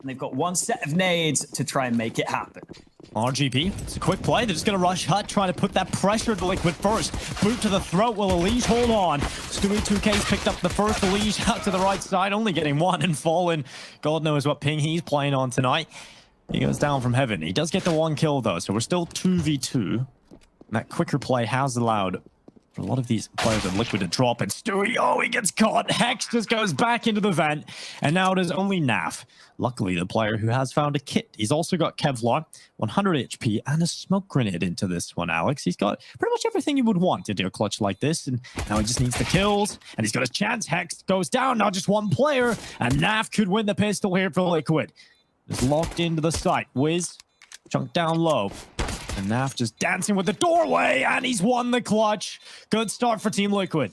And they've got one set of nades to try and make it happen. RGB, it's a quick play. They're just going to rush Hut, trying to put that pressure to Liquid first. Boot to the throat. Will Elige hold on? Stewie 2K's picked up the first. Elige out to the right side, only getting one and Fallen. God knows what ping he's playing on tonight. He goes down from heaven. He does get the one kill, though, so we're still 2v2. And that quicker play has allowed for a lot of these players in Liquid to drop, and Stewie, oh, he gets caught. Hex just goes back into the vent, and now it is only Naf. Luckily, the player who has found a kit. He's also got Kevlar, 100 HP, and a smoke grenade into this one, Alex. He's got pretty much everything you would want to do a clutch like this, and now he just needs the kills, and he's got his chance. Hex goes down, now just one player, and Naf could win the pistol here for Liquid. Just locked into the site. Wiz, chunk down low. And Naf just dancing with the doorway, and he's won the clutch. Good start for Team Liquid.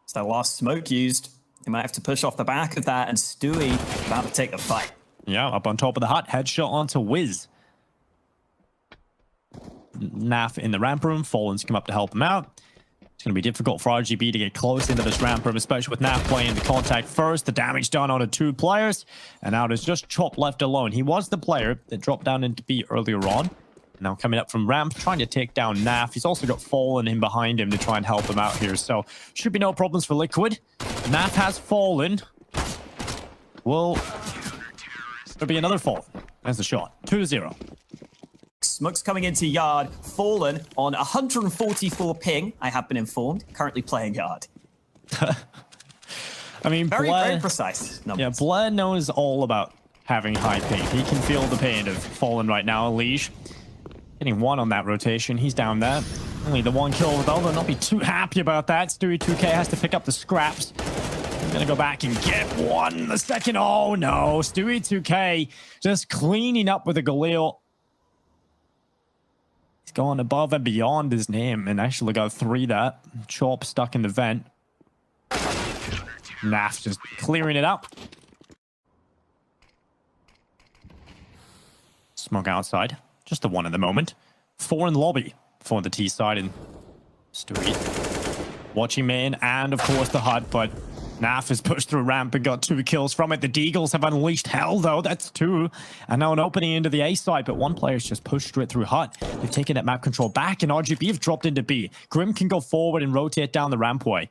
It's their last smoke used. They might have to push off the back of that, and Stewie about to take the fight. Yeah, up on top of the hut. Headshot onto Wiz. Naf in the ramp room. Fallen's come up to help him out. It's going to be difficult for RGB to get close into this ramp room, especially with Naf playing the contact first. The damage done onto 2 players. And now there's just Chop left alone. He was the player that dropped down into B earlier on. Now coming up from ramp, trying to take down Naf. He's also got Fallen in behind him to try and help him out here. So should be no problems for Liquid. Naf has Fallen. Well, there'll be another Fallen. There's the shot. 2-0. Smoke's coming into Yard. Fallen on 144 ping, I have been informed. Currently playing Yard. I mean, very precise numbers. Yeah, Blair knows all about having high ping. He can feel the pain of Fallen right now. Elige getting one on that rotation. He's down there. Only the one kill, though. They'll not be too happy about that. Stewie 2K has to pick up the scraps. He's gonna go back and get one. The second. Oh no, Stewie 2K just cleaning up with a Galil. He's gone above and beyond his name and actually got 3 there. Chop stuck in the vent. Naf just clearing it up. Smoke outside. Just the one at the moment. 4 in the lobby for the T side, and Stewie watching main, and of course the hut, but Naf has pushed through ramp and got 2 kills from it. The Deagles have unleashed hell, though. That's 2. And now an opening into the A side, but one player's just pushed straight through hut. They've taken that map control back, and RGB have dropped into B. Grim can go forward and rotate down the rampway.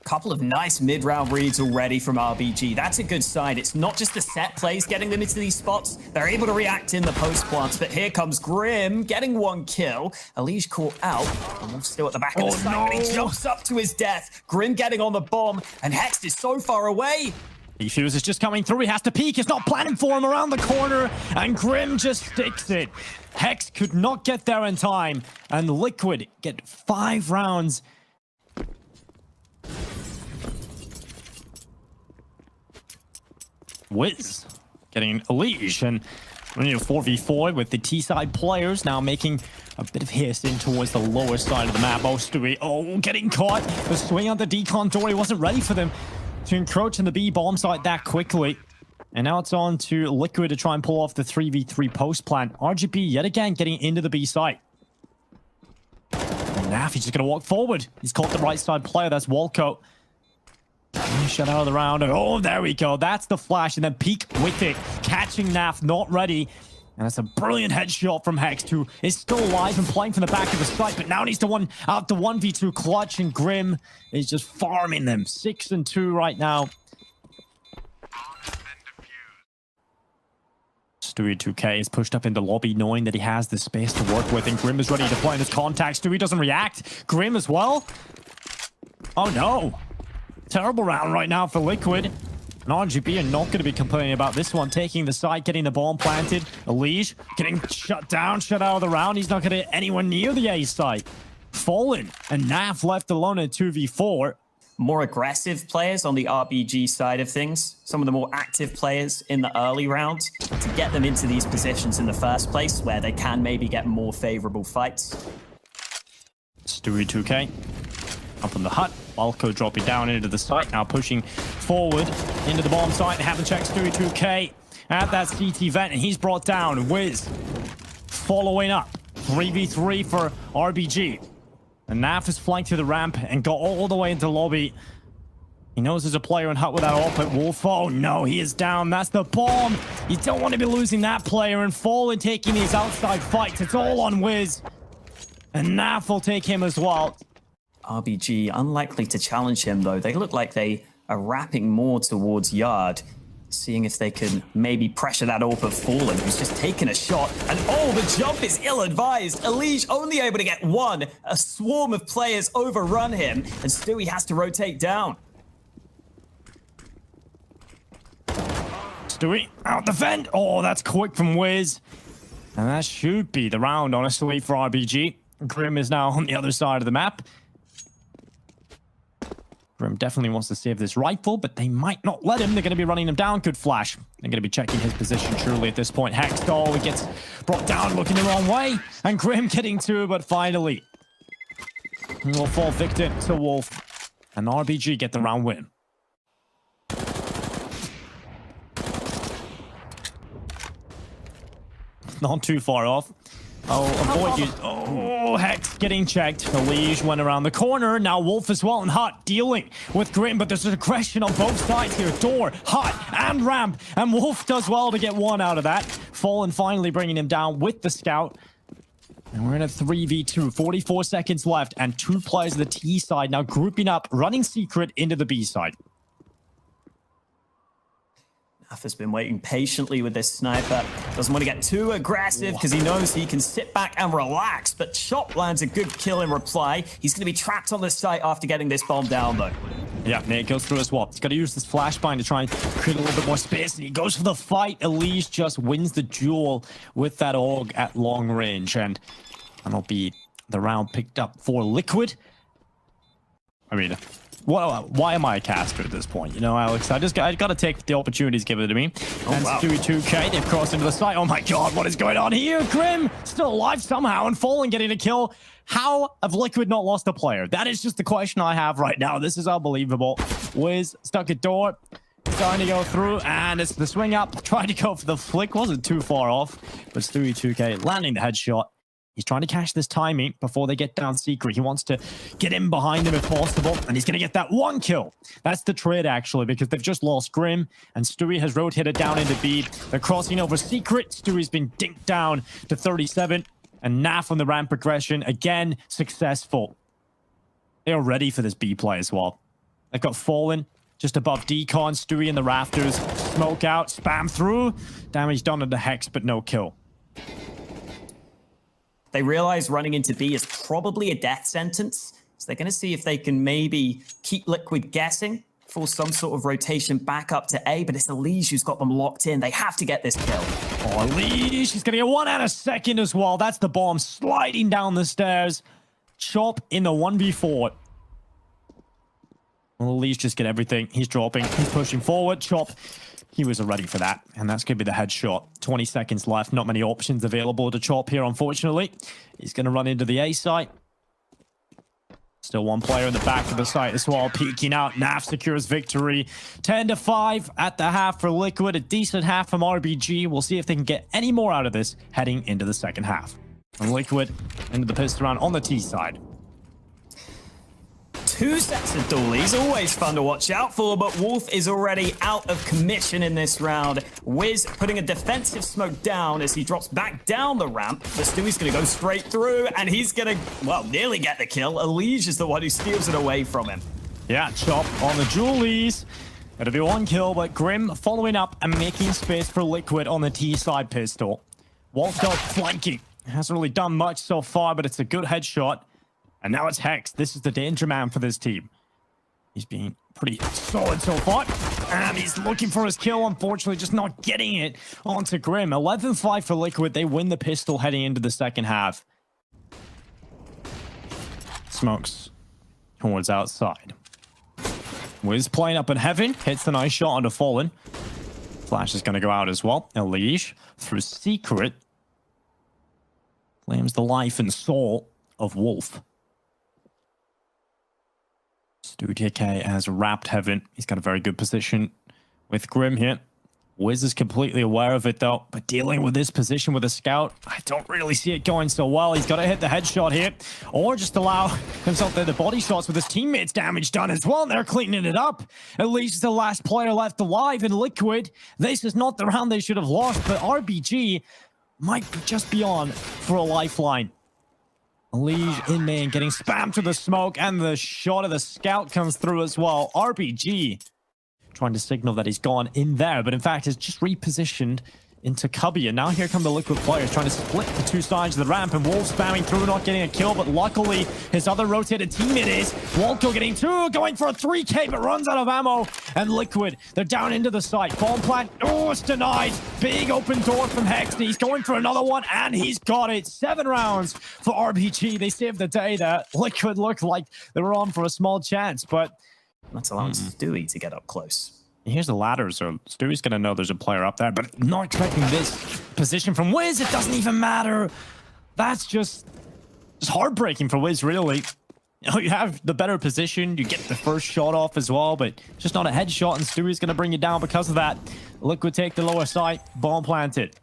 Couple of nice mid-round reads already from RBG. That's a good sign. It's not just the set plays getting them into these spots. They're able to react in the post plants, but here comes Grim getting 1 kill. Elige caught out. And still at the back of the site, but he jumps up to his death. Grim getting on the bomb, and Hex is so far away. Defuse is just coming through. He has to peek. It's not planning for him around the corner, and Grim just sticks it. Hex could not get there in time, and Liquid get 5 rounds. Wiz getting Elige, and we need a 4v4 with the T-side players now making a bit of haste in towards the lower side of the map. Oh, Stewie, oh, getting caught. The swing on the decon door, he wasn't ready for them to encroach in the B bomb site that quickly. And now it's on to Liquid to try and pull off the 3v3 post plant. RGB yet again getting into the B site. And Naf, he's just going to walk forward. He's caught the right side player, that's Walco. Shut out of the round. Oh, there we go. That's the flash. And then peek with it. Catching Naf, not ready. And that's a brilliant headshot from Hex, who is still alive and playing from the back of the site, but now needs to out the 1v2 clutch, and Grim is just farming them. 6 and 2 right now. Stewie 2K is pushed up into lobby, knowing that he has the space to work with, and Grim is ready to play in his contact. Stewie doesn't react. Grim as well. Oh, no. Terrible round right now for Liquid. And RGB are not going to be complaining about this one. Taking the side, getting the bomb planted. Elige getting shut down, shut out of the round. He's not going to get anyone near the A side. Fallen and Naf left alone in 2v4. More aggressive players on the RBG side of things. Some of the more active players in the early rounds to get them into these positions in the first place where they can maybe get more favorable fights. Stewie 2K. Up on the hut. Walco dropping down into the site. Now pushing forward into the bomb site. They haven't checked Stewie 2K at that CT vent, and he's brought down. Wiz following up. 3v3 for RBG. And Naf is flanked to the ramp and got all the way into lobby. He knows there's a player in hut with that ult, but Wolf, oh no, he is down. That's the bomb. You don't want to be losing that player, and Fallen taking these outside fights. It's all on Wiz. And Naf will take him as well. RBG unlikely to challenge him, though. They look like they are wrapping more towards Yard, seeing if they can maybe pressure that AWP of Fallen, who's just taken a shot. And oh, the jump is ill-advised. Elige only able to get one. A swarm of players overrun him, and Stewie has to rotate down. Stewie out defend. Oh, that's quick from Wiz. And that should be the round, honestly, for RBG. Grim is now on the other side of the map. Grim definitely wants to save this rifle, but they might not let him. They're going to be running him down. Good flash. They're going to be checking his position surely at this point. Hex, oh, he gets brought down looking the wrong way. And Grim getting two, but finally he will fall victim to Wolf. And RBG get the round win. Not too far off. Oh, avoid you. Oh, Hex getting checked. Elige went around the corner. Now Wolf as well and Hut dealing with Grim, but there's aggression on both sides here. Door, Hut, and Ramp. And Wolf does well to get one out of that. Fallen finally bringing him down with the scout. And we're in a 3v2. 44 seconds left, and two players of the T side now grouping up, running secret into the B side. Has been waiting patiently with this sniper. Doesn't want to get too aggressive because he knows he can sit back and relax. But Chop lands a good kill in reply. He's going to be trapped on the site after getting this bomb down, though. Yeah, Nate goes through as well. He's got to use this flashbang to try and create a little bit more space. And he goes for the fight. Elige just wins the duel with that AUG at long range. And that'll be the round picked up for Liquid. I mean, why am I a caster at this point? You know, Alex, I got to take the opportunities given to me. And wow. Stewie 2K, they've crossed into the site. Oh my god, what is going on here? Grim still alive somehow and Fallen getting a kill. How have Liquid not lost a player? That is just the question I have right now. This is unbelievable. Wiz stuck at door, trying to go through, and it's the swing up. Trying to go for the flick, wasn't too far off, but Stewie 2K landing the headshot. He's trying to catch this timing before they get down secret. He wants to get in behind him if possible, and he's going to get that one kill. That's the trade, actually, because they've just lost Grim, and Stewie has rotated down into B. They're crossing over secret. Stewie's been dinked down to 37, and Naf on the ramp progression, again, successful. They are ready for this B play as well. They've got Fallen just above Decon. Stewie in the rafters. Smoke out, spam through. Damage done to the Hex, but no kill. They realize running into B is probably a death sentence. So they're going to see if they can maybe keep Liquid guessing for some sort of rotation back up to A. But it's Elige who's got them locked in. They have to get this kill. Oh, Elige, he's going to get one out a second as well. That's the bomb sliding down the stairs. Chop in the 1v4. Will Elige just get everything? He's dropping. He's pushing forward. Chop. He was ready for that, and that's going to be the headshot. 20 seconds left. Not many options available to Chop here, unfortunately. He's going to run into the A site. Still one player in the back of the site as well, peeking out. Naf secures victory. 10-5 at the half for Liquid. A decent half from RBG. We'll see if they can get any more out of this heading into the second half. And Liquid into the pistol round on the T side. Two sets of dualies, always fun to watch out for, but Wolf is already out of commission in this round. Wiz putting a defensive smoke down as he drops back down the ramp, but Stewie's going to go straight through, and he's going to, well, nearly get the kill. Elige is the one who steals it away from him. Yeah, Chop on the dualies. It'll be one kill, but Grim following up and making space for Liquid on the T side pistol. Wolf's out flanking. Hasn't really done much so far, but it's a good headshot. And now it's Hex. This is the danger man for this team. He's being pretty solid so far. And he's looking for his kill, unfortunately, just not getting it onto Grim. 11-5 for Liquid. They win the pistol heading into the second half. Smokes towards outside. Wiz playing up in heaven. Hits the nice shot onto Fallen. Flash is going to go out as well. Elige through secret. Claims the life and soul of Wolf. Stu TK has wrapped heaven. He's got a very good position with Grim here. Wiz is completely aware of it though, but dealing with this position with a scout, I don't really see it going so well. He's got to hit the headshot here, or just allow himself the body shots with his teammates damage done as well. They're cleaning it up. At least the last player left alive in Liquid. This is not the round they should have lost, but RBG might just be on for a lifeline. Lige in main getting spammed to the smoke, and the shot of the scout comes through as well. RBG trying to signal that he's gone in there, but in fact has just repositioned into Cubby. And now here come the Liquid players trying to split the two sides of the ramp, and Wolf spamming through, not getting a kill, but luckily his other rotated teammate is. Walco getting two, going for a 3K, but runs out of ammo. And Liquid, they're down into the site. Bomb plant, oh, it's denied. Big open door from Hex. He's going for another one, and he's got it. 7 rounds for RBG. They saved the day there. Liquid looked like they were on for a small chance, but that's allowing Stewie to get up close. Here's the ladder, so Stewie's going to know there's a player up there, but not expecting this position from Wiz. It doesn't even matter. That's just heartbreaking for Wiz, really. You know, you have the better position, you get the first shot off as well, but just not a headshot, and Stewie's going to bring you down because of that. Liquid take the lower side, bomb planted.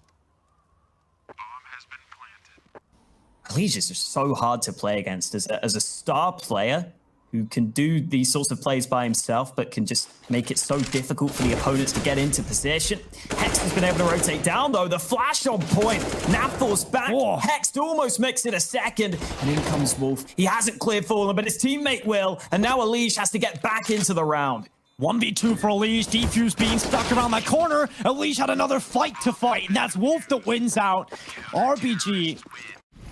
Lige is just so hard to play against as a star player who can do these sorts of plays by himself, but can just make it so difficult for the opponents to get into position. Hex has been able to rotate down, though. The flash on point. Nav falls back. Whoa. Hex almost makes it a second, and in comes Wolf. He hasn't cleared Fallen, but his teammate will, and now Lige has to get back into the round. 1v2 for Lige. Defuse being stuck around that corner. Lige had another fight to fight, and that's Wolf that wins out. RBG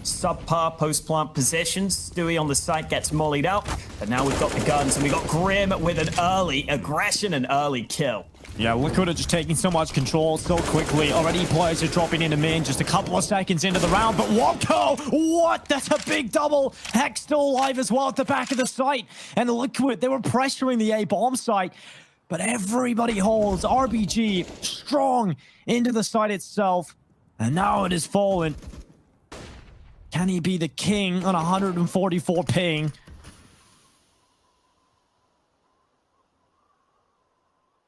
subpar post-plant positions. Stewie on the site gets mollied out, but now we've got the guns, and we got Grim with an early aggression and early kill. Yeah, Liquid are just taking so much control so quickly. Already players are dropping into main just a couple of seconds into the round, but Walco, what? That's a big double. Hex still alive as well at the back of the site, and Liquid, they were pressuring the A-bomb site, but everybody holds. RBG strong into the site itself, and now it is Fallen. Can he be the king on 144 ping?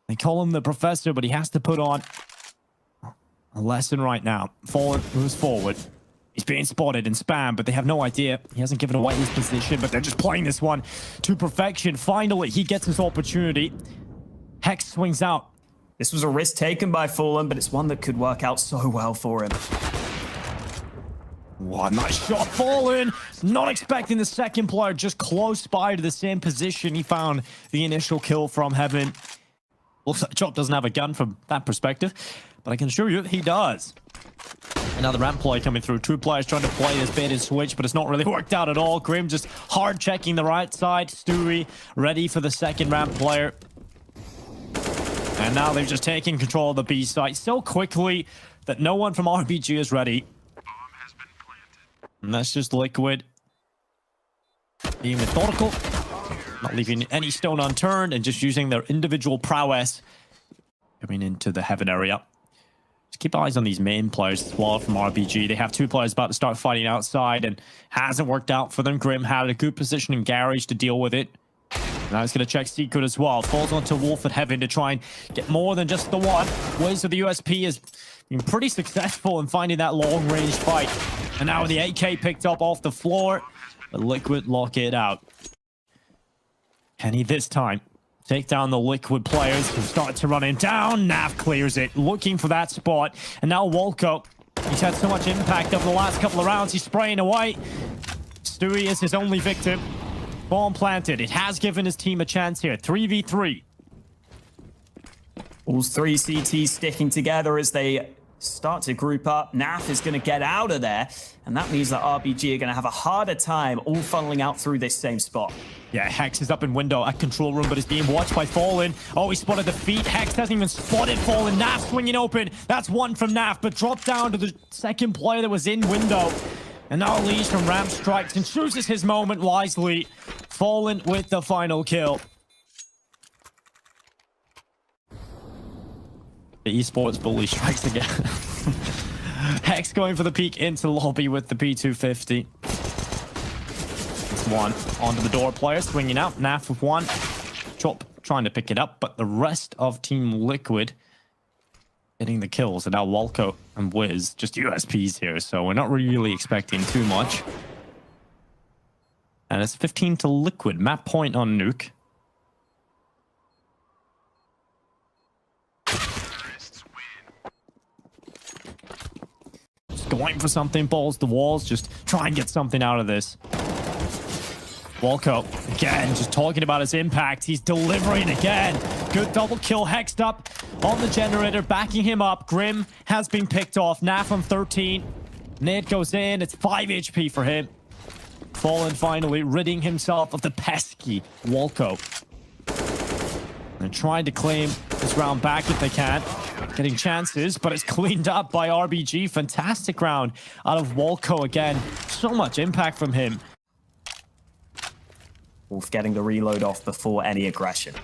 They call him the professor, but he has to put on a lesson right now. Fallen moves forward. He's being spotted and spammed, but they have no idea. He hasn't given away his position, but they're just playing this one to perfection. Finally, he gets his opportunity. Hex swings out. This was a risk taken by Fallen, but it's one that could work out so well for him. What nice shot, Fallen. Not expecting the second player, just close by to the same position he found the initial kill from Heaven. Looks like Chop doesn't have a gun from that perspective, but I can assure you he does. Another ramp play coming through. 2 players trying to play this bait and switch, but it's not really worked out at all. Grim just hard checking the right side. Stewie ready for the second ramp player. And now they've just taken control of the B site so quickly that no one from RBG is ready. And that's just Liquid being methodical, not leaving any stone unturned, and just using their individual prowess coming into the Heaven area. Just keep eyes on these main players as well from RBG. They have 2 players about to start fighting outside, and hasn't worked out for them. Grim had a good position in Garage to deal with it. Now he's going to check Secret as well. Falls onto Wolf at Heaven to try and get more than just the one. Wiz of the USP has been pretty successful in finding that long-range fight. And now the AK picked up off the floor, but Liquid lock it out. Can he this time take down the Liquid players who start to run him down? Nav clears it, looking for that spot. And now Walco, he's had so much impact over the last couple of rounds. He's spraying away. Stewie is his only victim. Bomb planted. It has given his team a chance here. 3v3. All 3 CTs sticking together as they start to group up. Naf is going to get out of there, and that means that RBG are going to have a harder time all funneling out through this same spot. Yeah, Hex is up in window at control room, but is being watched by Fallen. Oh, he spotted the feet. Hex hasn't even spotted Fallen. Naf swinging open. That's one from Naf, but dropped down to the second player that was in window. And now Lige from ramp strikes and chooses his moment wisely. Fallen with the final kill. The esports bully strikes again. Hex going for the peek into lobby with the P250. It's one onto the door player, swinging out. Naf with one. Chop trying to pick it up, but the rest of Team Liquid getting the kills, and now Walco and Wiz just USPs here, so we're not really expecting too much. And it's 15 to Liquid. Map point on Nuke. Just going for something, balls the walls, just try and get something out of this. Walco, again, just talking about his impact. He's delivering again. Good double kill, hexed up on the generator, backing him up. Grim has been picked off. Naf on 13. Nade goes in. It's 5 HP for him. Fallen finally ridding himself of the pesky Walco. They're trying to claim this round back if they can. Getting chances, but it's cleaned up by RBG. Fantastic round out of Walco again. So much impact from him. Wolf getting the reload off before any aggression.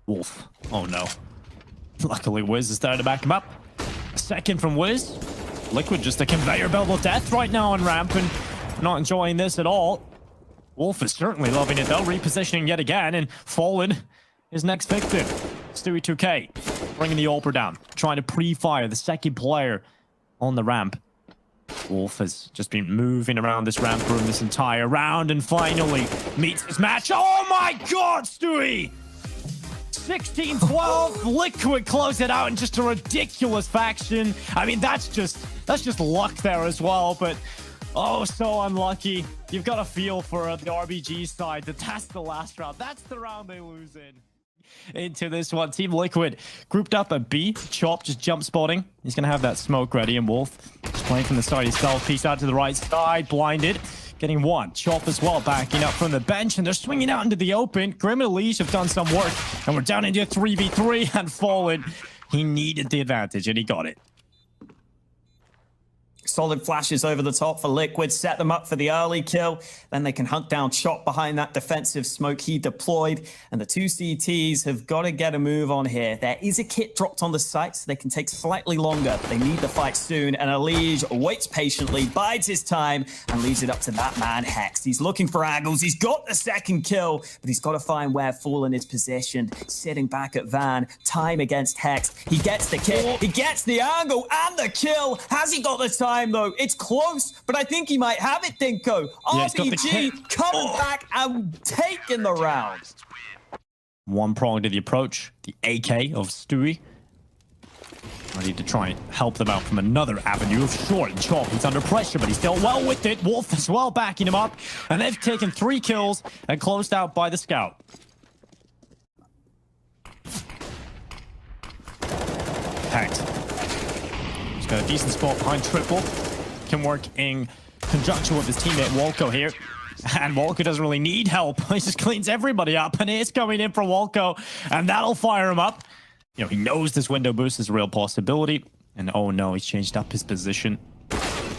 Wolf. Oh no. Luckily Wiz is there to back him up. A second from Wiz. Liquid just a conveyor belt of death right now on ramp and not enjoying this at all. Wolf is certainly loving it though. Repositioning yet again and Fallen, his next victim. Stewie 2K bringing the AWPer down. Trying to pre-fire the second player on the ramp. Wolf has just been moving around this ramp room this entire round and finally meets his match. Oh my god, Stewie! 16-12, Liquid close it out in just a ridiculous faction. I mean, that's just luck there as well, but oh, so unlucky. You've got a feel for the RBG side that that's the last round. That's the round they lose in. Into this one, Team Liquid grouped up at B. Chop just jump spotting. He's gonna have that smoke ready, and Wolf just playing from the start himself. Piece out to the right side, blinded. Getting one. Chop as well, backing up from the bench, and they're swinging out into the open. Grim and Elise have done some work, and we're down into a 3v3, and Fallen, he needed the advantage, and he got it. Solid flashes over the top for Liquid, set them up for the early kill. Then they can hunt down Chop behind that defensive smoke he deployed. And the two CTs have got to get a move on here. There is a kit dropped on the site, so they can take slightly longer. They need the fight soon, and Elige waits patiently, bides his time, and leaves it up to that man, Hex. He's looking for angles. He's got the second kill, but he's got to find where Fallen is positioned. Sitting back at Van, time against Hex. He gets the kill, he gets the angle, and the kill. Has he got the time? Though it's close, but I think he might have it, Dinko. Yeah, RBG coming back and taking the round. One prong to the approach, the AK of Stewie. Ready to try and help them out from another avenue of short. Chop, he's under pressure, but he's still well with it. Wolf as well backing him up, and they've taken 3 kills and closed out by the scout. Hex. Got a decent spot behind triple. Can work in conjunction with his teammate Walco here. And Walco doesn't really need help. He just cleans everybody up. And it's coming in for Walco. And that'll fire him up. You know, he knows this window boost is a real possibility. And oh no, he's changed up his position.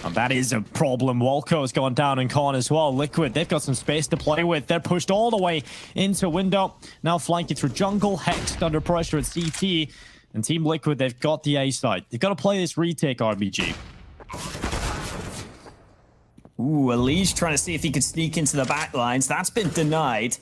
And that is a problem. Walco has gone down in con as well. Liquid, they've got some space to play with. They're pushed all the way into window. Now flanking through jungle. Hexed under pressure at CT. And Team Liquid, they've got the A side. They've got to play this retake, RBG. Ooh, Elige trying to see if he could sneak into the back lines. That's been denied.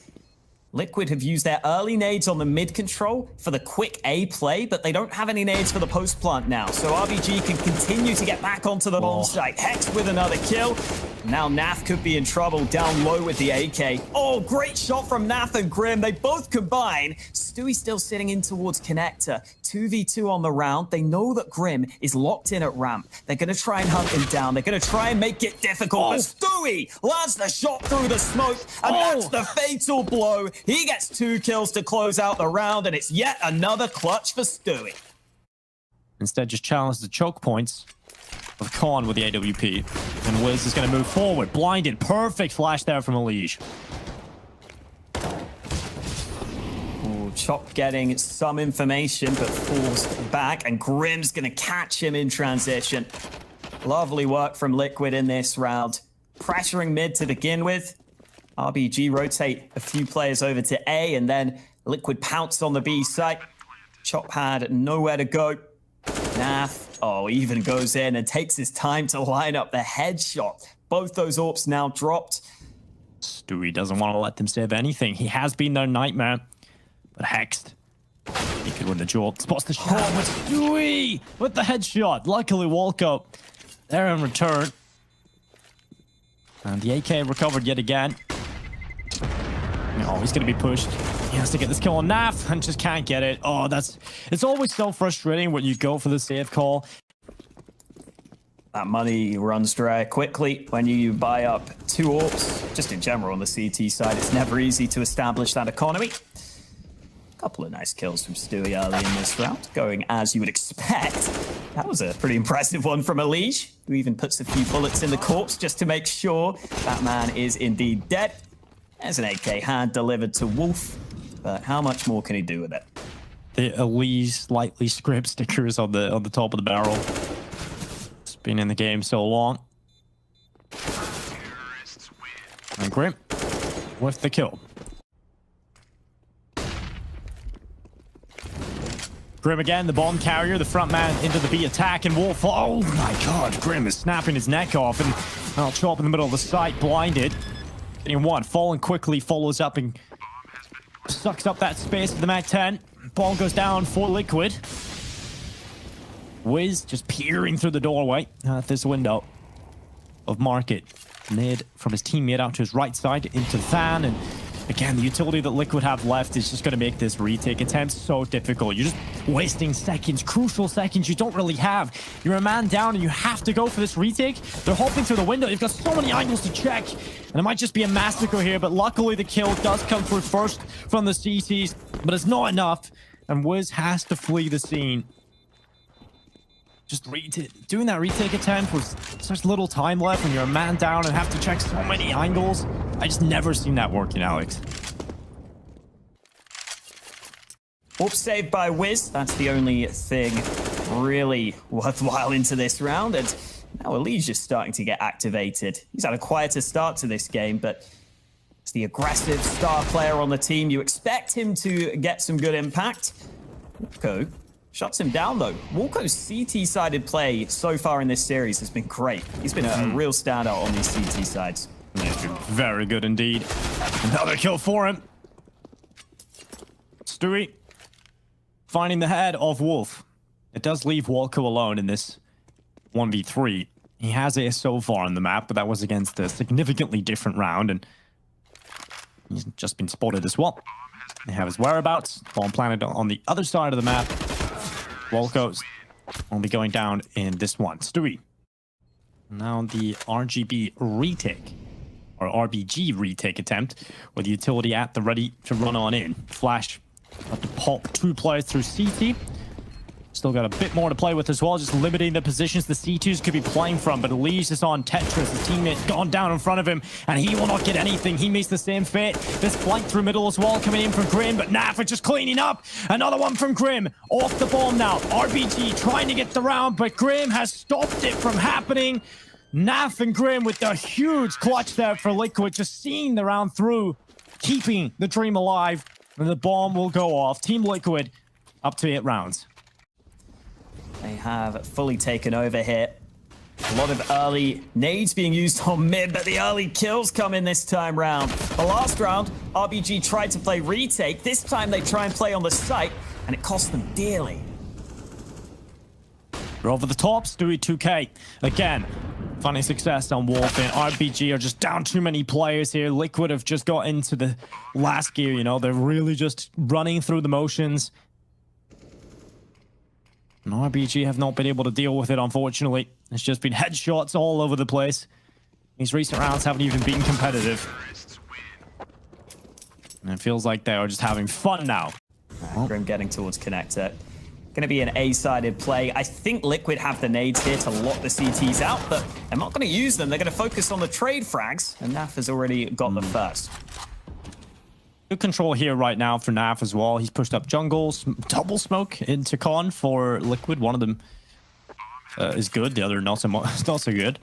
Liquid have used their early nades on the mid control for the quick A play, but they don't have any nades for the post plant now. So RBG can continue to get back onto the bomb site. Hex with another kill. Now Naf could be in trouble down low with the AK. Oh, great shot from Naf and Grim. They both combine. Stewie still sitting in towards connector. 2v2 on the round. They know that Grim is locked in at ramp. They're going to try and hunt him down. They're going to try and make it difficult. But Stewie lands the shot through the smoke, and that's the fatal blow. He gets 2 kills to close out the round, and it's yet another clutch for Stewie. Instead, just challenge the choke points of Khan with the AWP. And Wiz is going to move forward. Blinded. Perfect flash there from Elige. Chop getting some information, but forced back, and Grim's going to catch him in transition. Lovely work from Liquid in this round. Pressuring mid to begin with. RBG rotate a few players over to A, and then Liquid pounce on the B site. Chop had nowhere to go. Naf, even goes in and takes his time to line up the headshot. Both those AWPs now dropped. Stewie doesn't want to let them save anything. He has been their nightmare. But Hexed He could win the duel. Spots the shot with Stewie with the headshot. Luckily, Walco there in return. And the AK recovered yet again. Oh, he's going to be pushed. He has to get this kill on Naf and just can't get it. Oh, it's always so frustrating when you go for the safe call. That money runs dry quickly when you buy up 2 AWPs. Just in general on the CT side, it's never easy to establish that economy. Couple of nice kills from Stewie early in this round, going as you would expect. That was a pretty impressive one from Elige, who even puts a few bullets in the corpse just to make sure that man is indeed dead. There's an AK hand delivered to Wolf, but how much more can he do with it? The Elige slightly script stickers on the top of the barrel. It's been in the game so long. And Grim with the kill. Grim again, the bomb carrier, the front man into the B attack, and Wolf. Oh my god, Grim is snapping his neck off, and I'll chop in the middle of the site, blinded. Getting one, falling quickly, follows up and sucks up that space with the Mac-10. Ball goes down for Liquid. Wiz just peering through the doorway at this window of Market. Mid from his teammate out to his right side into the fan, and again, the utility that Liquid have left is just going to make this retake attempt so difficult. You're just wasting seconds, crucial seconds you don't really have. You're a man down and you have to go for this retake. They're hopping through the window. You've got so many angles to check. And it might just be a massacre here, but luckily the kill does come through first from the CTs, but it's not enough. And Wiz has to flee the scene. Just doing that retake attempt with such little time left when you're a man down and have to check so many angles. I just never seen that working, Alex. Oops, saved by Wiz. That's the only thing really worthwhile into this round. And now Elige is starting to get activated. He's had a quieter start to this game, but it's the aggressive star player on the team. You expect him to get some good impact. Walco shuts him down, though. Walco's CT-sided play so far in this series has been great. He's been a real standout on these CT sides. Yeah, he's been very good indeed. Another kill for him. Stewie finding the head of Wolf. It does leave Walco alone in this 1v3. He has it so far on the map, but that was against a significantly different round, and he's just been spotted as well. They have his whereabouts. Bomb planted on the other side of the map. Walco's will be going down in this one. Stewie. Now the RGB retake, or RBG retake attempt, with the utility at the ready to run on in. Flash up to pop 2 players through CT. Still got a bit more to play with as well, just limiting the positions the C2s could be playing from. But Elige is on Tetris. His teammate gone down in front of him, and he will not get anything. He meets the same fate. This flank through middle as well coming in from Grim, but Naf just cleaning up. Another one from Grim. Off the bomb now. RBG trying to get the round, but Grim has stopped it from happening. Naf and Grim with the huge clutch there for Liquid, just seeing the round through, keeping the dream alive, and the bomb will go off. Team Liquid up to 8 rounds. They have fully taken over here. A lot of early nades being used on mid, but the early kills come in this time round. The last round, RBG tried to play retake. This time they try and play on the site, and it cost them dearly. We're over the top. Stewie 2K again. Finding success on Wolf, and RBG are just down too many players here. Liquid have just got into the last gear, you know. They're really just running through the motions. And RBG have not been able to deal with it, unfortunately. It's just been headshots all over the place. These recent rounds haven't even been competitive. And it feels like they are just having fun now. Grim getting towards connector. Going to be an A-sided play. I think Liquid have the nades here to lock the CTs out, but they're not going to use them. They're going to focus on the trade frags, and Naf has already got the first. Good control here right now for Naf as well. He's pushed up jungle, double smoke into con for Liquid. One of them is good, the other not so good.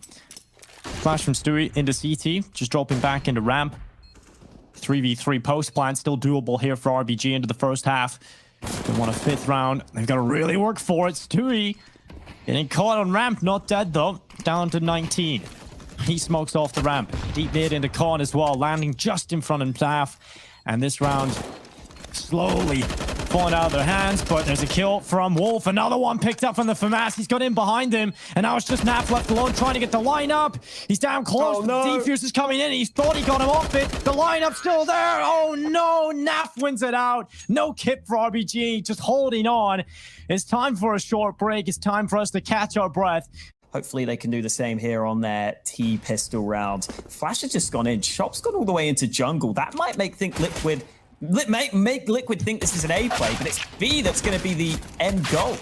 Flash from Stewie into CT, just dropping back into ramp. 3v3 post plant, still doable here for RBG into the first half. They want a 5th round. They've got to really work for it. Stewie getting caught on ramp, not dead though. Down to 19. He smokes off the ramp. Deep mid into con as well, landing just in front of Naf. And this round slowly falling out of their hands, but there's a kill from Wolf. Another one picked up from the FAMAS. He's got in behind him, and now it's just Naf left alone trying to get the lineup. He's down close. Oh, no. Defuse is coming in. He thought he got him off it. The lineup's still there. Oh, no. Naf wins it out. No kip for RBG, just holding on. It's time for a short break. It's time for us to catch our breath. Hopefully they can do the same here on their T-pistol round. Flash has just gone in. Shop's gone all the way into jungle. That might make Liquid think this is an A play, but it's B that's going to be the end goal.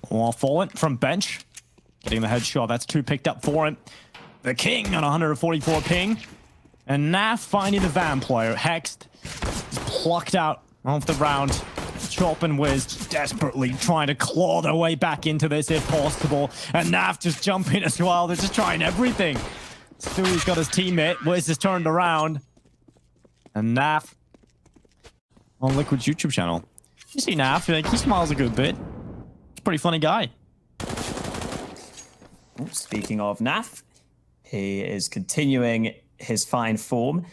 Well, Fallen from bench, getting the headshot. That's 2 picked up for him. The King on 144 ping. And Naf finding the Van player. Hexed, plucked out of the round. Chop and Wiz desperately trying to claw their way back into this if possible. And Naf just jumping as well. They're just trying everything. Stewie's got his teammate. Wiz is turned around. And Naf on Liquid's YouTube channel. You see Naf, like, he smiles a good bit. He's a pretty funny guy. Speaking of Naf, he is continuing his fine form.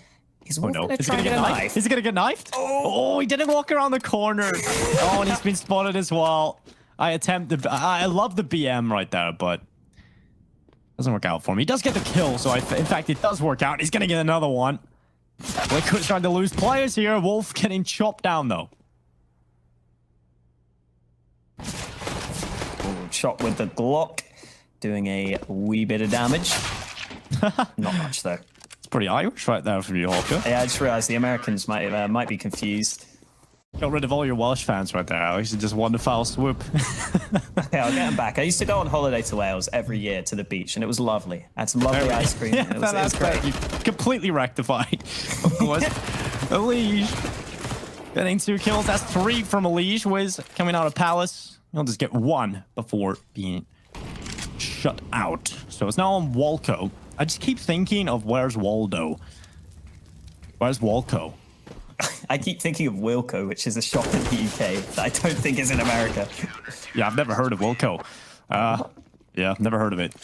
He's Oh no, gonna is he try gonna and get get a knifed? Is he gonna get knifed? Oh, he didn't walk around the corner. Oh, and he's been spotted as well. I love the BM right there, but doesn't work out for him. He does get the kill, so in fact, it does work out. He's gonna get another one. Liquid's trying to lose players here. Wolf getting chopped down, though. Shot with the Glock, doing a wee bit of damage. Not much, though. It's pretty Irish right there from you, Hawker. Yeah, I just realized the Americans might be confused. Got rid of all your Welsh fans right there, Alex. You just won the foul swoop. Okay, I'll get them back. I used to go on holiday to Wales every year to the beach, and it was lovely. I had some lovely ice cream. Yeah, it was great. You completely rectified, of course. Elige getting 2 kills. That's 3 from Elige. Wiz coming out of Palace. He'll just get 1 before being shut out. So it's now on Walco. I just keep thinking of where's Waldo? Where's Walco? I keep thinking of Wilco, which is a shop in the UK that I don't think is in America. Yeah, I've never heard of Wilco. Yeah, never heard of it.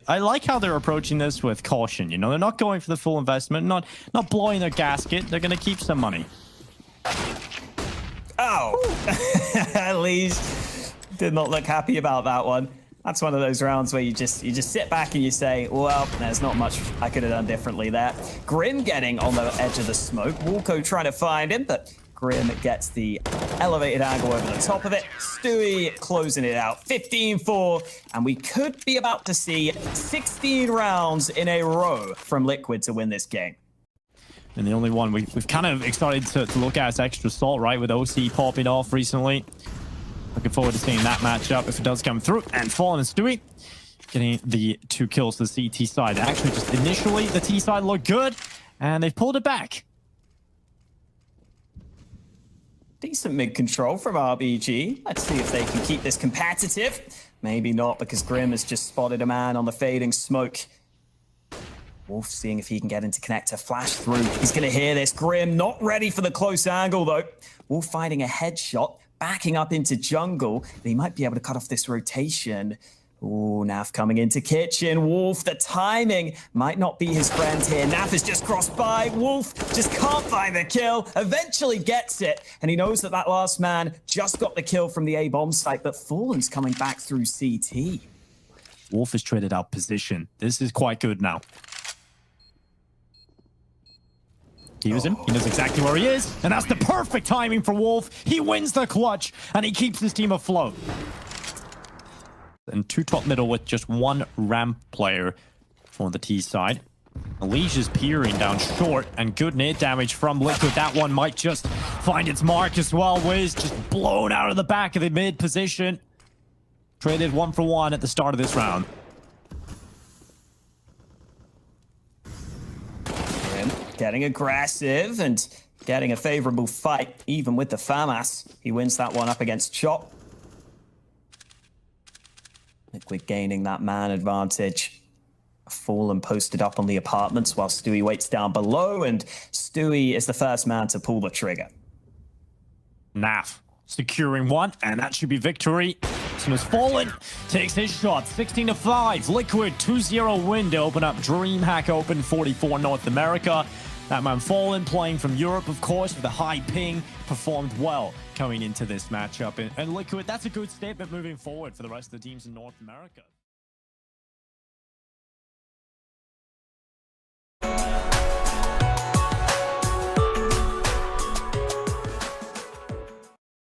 I like how they're approaching this with caution. You know, they're not going for the full investment, not blowing their gasket. They're going to keep some money. Oh, at least did not look happy about that one. That's one of those rounds where you just sit back and you say, well, there's not much I could have done differently there. Grim getting on the edge of the smoke. Walco trying to find him, but Grim gets the elevated angle over the top of it. Stewie closing it out, 15-4, and we could be about to see 16 rounds in a row from Liquid to win this game. And the only one we've kind of started to look at is Extra Salt, right, with OC popping off recently. Looking forward to seeing that matchup if it does come through. And Fallen and Stewie getting the 2 kills to the CT side. Actually, just initially, the T side looked good, and they've pulled it back. Decent mid-control from RBG. Let's see if they can keep this competitive. Maybe not, because Grim has just spotted a man on the fading smoke. Wolf seeing if he can get into connector. Flash through. He's going to hear this. Grim not ready for the close angle, though. Wolf finding a headshot. Backing up into jungle. He might be able to cut off this rotation. Ooh, Naf coming into kitchen. Wolf, the timing might not be his friend here. Naf has just crossed by. Wolf just can't find the kill. Eventually gets it. And he knows that that last man just got the kill from the A-bomb site. But Fallen's coming back through CT. Wolf has traded out position. This is quite good now. He was him. He knows exactly where he is. And that's the perfect timing for Wolf. He wins the clutch, and he keeps his team afloat. And 2 top middle with just 1 ramp player for the T side. Elige is peering down short, and good nade damage from Liquid. That one might just find its mark as well. Wiz just blown out of the back of the mid position. Traded 1 for 1 at the start of this round. Getting aggressive and getting a favorable fight, even with the FAMAS. He wins that one up against Chop. Liquid gaining that man advantage. Fallen posted up on the apartments while Stewie waits down below, and Stewie is the first man to pull the trigger. Naf securing 1, and that should be victory. As soon as Fallen takes his shot, 16-5. Liquid 2-0 win to open up DreamHack Open 44 North America. That man Fallen, playing from Europe, of course, with a high ping, performed well coming into this matchup. And Liquid, that's a good statement moving forward for the rest of the teams in North America.